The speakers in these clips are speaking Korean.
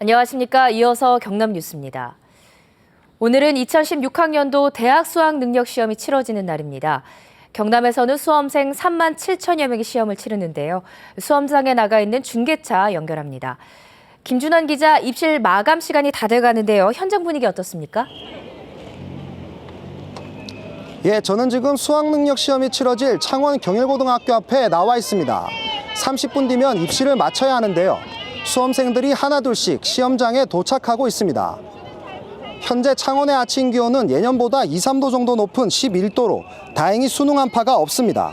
안녕하십니까. 이어서 경남 뉴스입니다. 오늘은 2016학년도 대학 수학능력시험이 치러지는 날입니다. 경남에서는 수험생 3만 7천여 명이 시험을 치르는데요. 수험장에 나가 있는 중계차 연결합니다. 김준환 기자, 입실 마감 시간이 다 돼가는데요. 현장 분위기 어떻습니까? 예, 저는 지금 수학능력시험이 치러질 창원 경일고등학교 앞에 나와 있습니다. 30분 뒤면 입시를 마쳐야 하는데요. 수험생들이 하나둘씩 시험장에 도착하고 있습니다. 현재 창원의 아침 기온은 예년보다 2, 3도 정도 높은 11도로 다행히 수능 한파가 없습니다.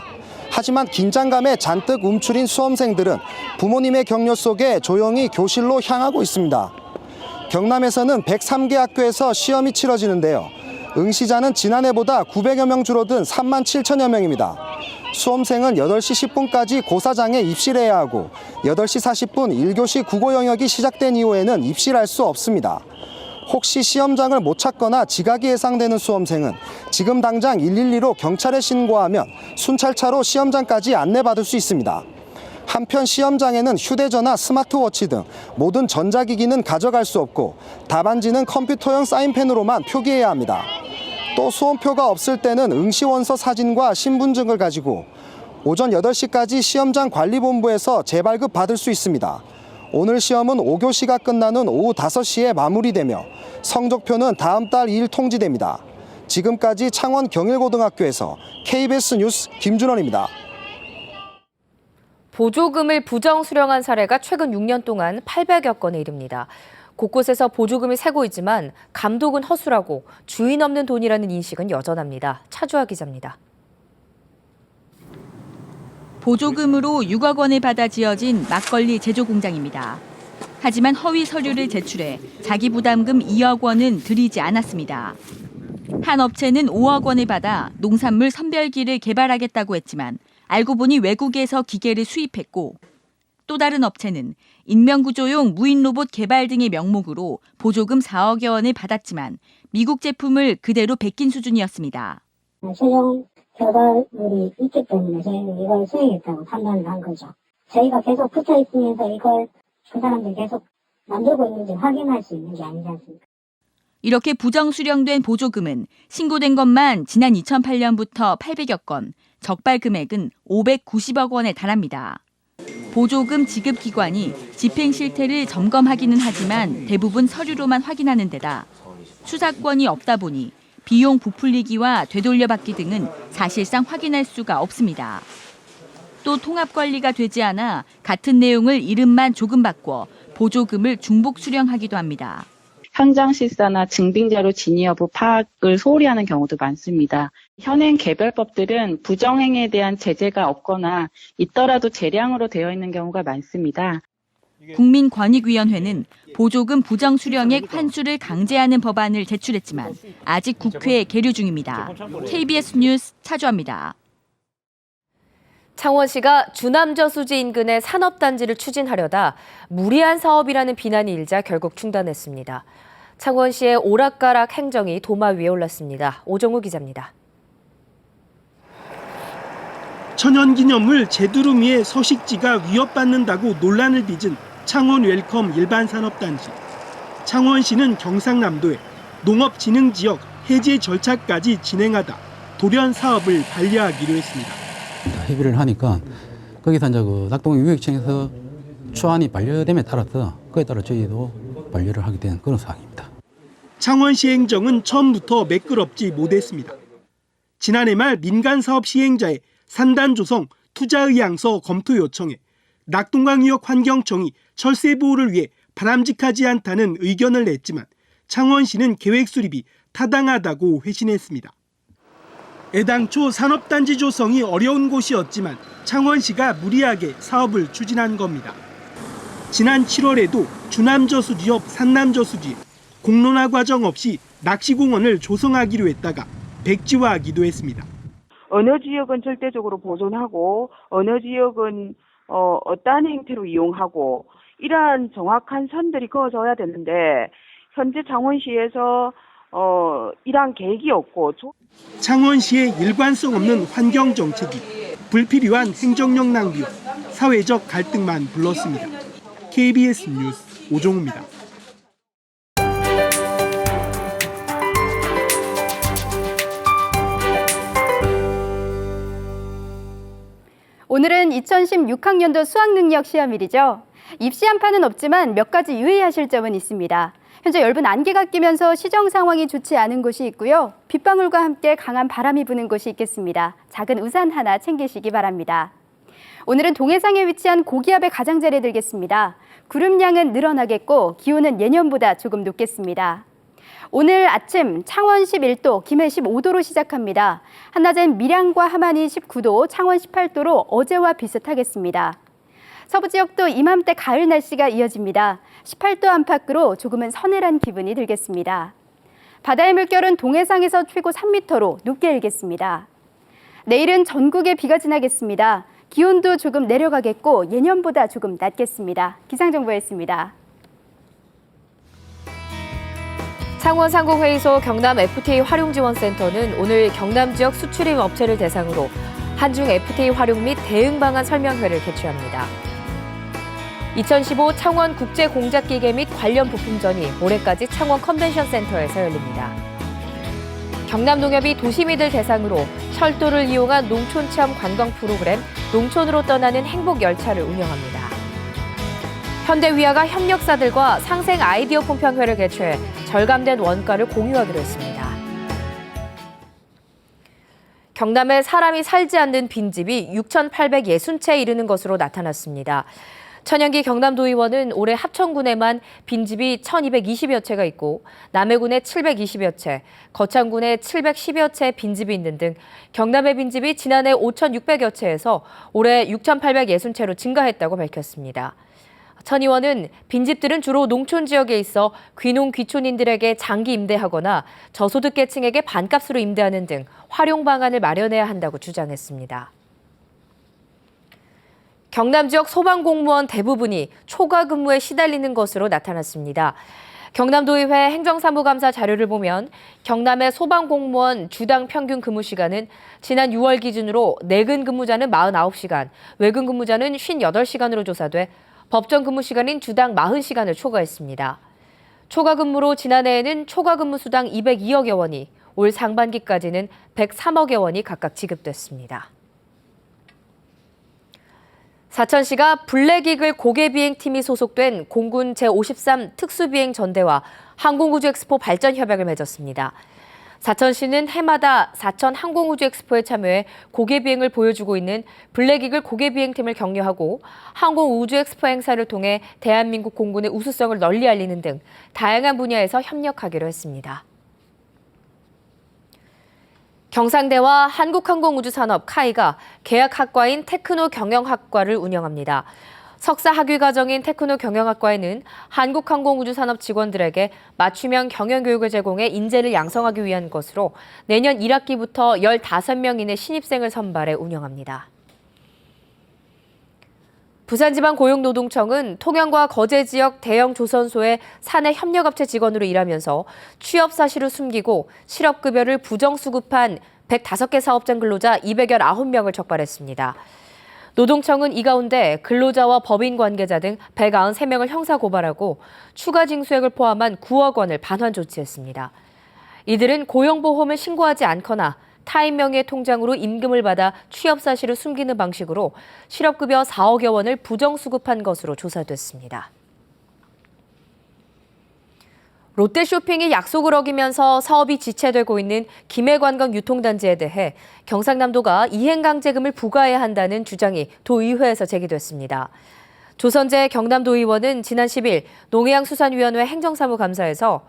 하지만 긴장감에 잔뜩 움츠린 수험생들은 부모님의 격려 속에 조용히 교실로 향하고 있습니다. 경남에서는 103개 학교에서 시험이 치러지는데요. 응시자는 지난해보다 900여 명 줄어든 3만 7천여 명입니다. 수험생은 8시 10분까지 고사장에 입실해야 하고 8시 40분 1교시 국어 영역이 시작된 이후에는 입실할 수 없습니다. 혹시 시험장을 못 찾거나 지각이 예상되는 수험생은 지금 당장 112로 경찰에 신고하면 순찰차로 시험장까지 안내받을 수 있습니다. 한편 시험장에는 휴대전화, 스마트워치 등 모든 전자기기는 가져갈 수 없고 답안지는 컴퓨터용 사인펜으로만 표기해야 합니다. 또 수험표가 없을 때는 응시원서 사진과 신분증을 가지고 오전 8시까지 시험장 관리본부에서 재발급 받을 수 있습니다. 오늘 시험은 5교시가 끝난 후 오후 5시에 마무리되며 성적표는 다음 달 2일 통지됩니다. 지금까지 창원 경일고등학교에서 KBS 뉴스 김준원입니다. 보조금을 부정 수령한 사례가 최근 6년 동안 800여 건에 이릅니다. 곳곳에서 보조금이 새고 있지만 감독은 허술하고 주인 없는 돈이라는 인식은 여전합니다. 차주아 기자입니다. 보조금으로 6억 원을 받아 지어진 막걸리 제조 공장입니다. 하지만 허위 서류를 제출해 자기 부담금 2억 원은 들이지 않았습니다. 한 업체는 5억 원을 받아 농산물 선별기를 개발하겠다고 했지만 알고 보니 외국에서 기계를 수입했고, 또 다른 업체는 인명구조용 무인 로봇 개발 등의 명목으로 보조금 4억여 원을 받았지만 미국 제품을 그대로 베낀 수준이었습니다. 최종 결과물이 있기 때문에 저희는 이걸 수행했다고 판단을 한 거죠. 저희가 계속 붙어 있으면서 이걸 그 사람들이 계속 만들고 있는지 확인할 수 있는 게 아니지 않습니까? 이렇게 부정 수령된 보조금은 신고된 것만 지난 2008년부터 800여 건, 적발 금액은 590억 원에 달합니다. 보조금 지급 기관이 집행 실태를 점검하기는 하지만 대부분 서류로만 확인하는 데다 수사권이 없다 보니 비용 부풀리기와 되돌려받기 등은 사실상 확인할 수가 없습니다. 또 통합 관리가 되지 않아 같은 내용을 이름만 조금 바꿔 보조금을 중복 수령하기도 합니다. 현장 실사나 증빙자료 진위 여부 파악을 소홀히 하는 경우도 많습니다. 현행 개별법들은 부정행위에 대한 제재가 없거나 있더라도 재량으로 되어 있는 경우가 많습니다. 국민권익위원회는 보조금 부정 수령액 환수를 강제하는 법안을 제출했지만 아직 국회에 계류 중입니다. KBS 뉴스 차주아입니다. 창원시가 주남저수지 인근의 산업단지를 추진하려다 무리한 사업이라는 비난이 일자 결국 중단했습니다. 창원시의 오락가락 행정이 도마 위에 올랐습니다. 오정우 기자입니다. 천연기념물 제두루미의 서식지가 위협받는다고 논란을 빚은 창원 웰컴 일반산업단지. 창원시는 경상남도에 농업진흥지역 해제 절차까지 진행하다 돌연 사업을 반려하기로 했습니다. 협의를 하니까 거기서 이제 그 낙동유역청에서 초안이 반려됨에 따라서 그에 따라 저희도 반려를 하게 된 그런 상황입니다. 창원시 행정은 처음부터 매끄럽지 못했습니다. 지난해 말 민간사업 시행자의 산단 조성 투자의향서 검토 요청에 낙동강유역 환경청이 철새 보호를 위해 바람직하지 않다는 의견을 냈지만 창원시는 계획 수립이 타당하다고 회신했습니다. 애당초 산업단지 조성이 어려운 곳이었지만 창원시가 무리하게 사업을 추진한 겁니다. 지난 7월에도 주남저수지 옆 산남저수지에 공론화 과정 없이 낚시공원을 조성하기로 했다가 백지화하기도 했습니다. 어느 지역은 절대적으로 보존하고 어느 지역은 어떠한 형태로 이용하고 이러한 정확한 선들이 그어져야 되는데 현재 창원시에서 이러한 계획이 없고 창원시의 일관성 없는 환경 정책이 불필요한 행정력 낭비와 사회적 갈등만 불렀습니다. KBS 뉴스 오종우입니다. 오늘은 2016학년도 수학능력시험일이죠. 입시 한파는 없지만 몇 가지 유의하실 점은 있습니다. 현재 엷은 안개가 끼면서 시정 상황이 좋지 않은 곳이 있고요. 빗방울과 함께 강한 바람이 부는 곳이 있겠습니다. 작은 우산 하나 챙기시기 바랍니다. 오늘은 동해상에 위치한 고기압의 가장자리에 들겠습니다. 구름량은 늘어나겠고 기온은 예년보다 조금 높겠습니다. 오늘 아침 창원 11도, 김해 15도로 시작합니다. 한낮엔 밀양과 함안이 19도, 창원 18도로 어제와 비슷하겠습니다. 서부 지역도 이맘때 가을 날씨가 이어집니다. 18도 안팎으로 조금은 서늘한 기분이 들겠습니다. 바다의 물결은 동해상에서 최고 3m로 높게 일겠습니다. 내일은 전국에 비가 지나겠습니다. 기온도 조금 내려가겠고 예년보다 조금 낮겠습니다. 기상정보였습니다. 창원 상공회의소 경남 FTA 활용지원센터는 오늘 경남 지역 수출입 업체를 대상으로 한중 FTA 활용 및 대응 방안 설명회를 개최합니다. 2015 창원 국제공작기계 및 관련 부품전이 올해까지 창원 컨벤션센터에서 열립니다. 경남농협이 도시민들 대상으로 철도를 이용한 농촌체험 관광 프로그램 농촌으로 떠나는 행복열차를 운영합니다. 현대위아가 협력사들과 상생 아이디어 품평회를 개최해 절감된 원가를 공유하기로 했습니다. 경남에 사람이 살지 않는 빈집이 6,860채 이르는 것으로 나타났습니다. 천연기 경남도의원은 올해 합천군에만 빈집이 1,220여 채가 있고 남해군에 720여 채, 거창군에 710여 채 빈집이 있는 등 경남의 빈집이 지난해 5,600여 채에서 올해 6,860채로 증가했다고 밝혔습니다. 천 의원은 빈집들은 주로 농촌 지역에 있어 귀농 귀촌인들에게 장기 임대하거나 저소득계층에게 반값으로 임대하는 등 활용 방안을 마련해야 한다고 주장했습니다. 경남 지역 소방공무원 대부분이 초과 근무에 시달리는 것으로 나타났습니다. 경남도의회 행정사무감사 자료를 보면 경남의 소방공무원 주당 평균 근무 시간은 지난 6월 기준으로 내근 근무자는 49시간, 외근 근무자는 58시간으로 조사돼 법정 근무 시간인 주당 40시간을 초과했습니다. 초과 근무로 지난해에는 초과 근무 수당 202억여 원이, 올 상반기까지는 103억여 원이 각각 지급됐습니다. 사천시가 블랙이글 고개비행팀이 소속된 공군 제53 특수비행전대와 항공우주엑스포 발전협약을 맺었습니다. 사천시는 해마다 사천 항공우주엑스포에 참여해 고개비행을 보여주고 있는 블랙이글 고개비행팀을 격려하고 항공우주엑스포 행사를 통해 대한민국 공군의 우수성을 널리 알리는 등 다양한 분야에서 협력하기로 했습니다. 경상대와 한국항공우주산업 카이가 계약학과인 테크노 경영학과를 운영합니다. 석사 학위 과정인 테크노 경영학과에는 한국항공우주산업 직원들에게 맞춤형 경영교육을 제공해 인재를 양성하기 위한 것으로 내년 1학기부터 15명 이내 신입생을 선발해 운영합니다. 부산지방고용노동청은 통영과 거제 지역 대형 조선소의 사내 협력업체 직원으로 일하면서 취업 사실을 숨기고 실업급여를 부정수급한 105개 사업장 근로자 219명을 적발했습니다. 노동청은 이 가운데 근로자와 법인 관계자 등 193명을 형사고발하고 추가 징수액을 포함한 9억 원을 반환 조치했습니다. 이들은 고용보험을 신고하지 않거나 타인 명의 통장으로 임금을 받아 취업 사실을 숨기는 방식으로 실업급여 4억여 원을 부정수급한 것으로 조사됐습니다. 롯데쇼핑이 약속을 어기면서 사업이 지체되고 있는 김해관광유통단지에 대해 경상남도가 이행강제금을 부과해야 한다는 주장이 도의회에서 제기됐습니다. 조선재 경남도의원은 지난 10일 농해양수산위원회 행정사무감사에서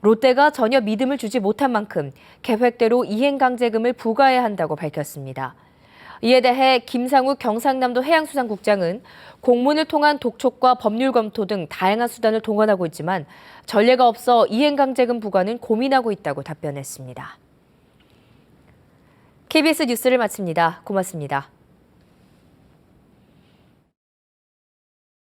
롯데가 전혀 믿음을 주지 못한 만큼 계획대로 이행강제금을 부과해야 한다고 밝혔습니다. 이에 대해 김상욱 경상남도 해양수산국장은 공문을 통한 독촉과 법률 검토 등 다양한 수단을 동원하고 있지만 전례가 없어 이행강제금 부과는 고민하고 있다고 답변했습니다. KBS 뉴스를 마칩니다. 고맙습니다.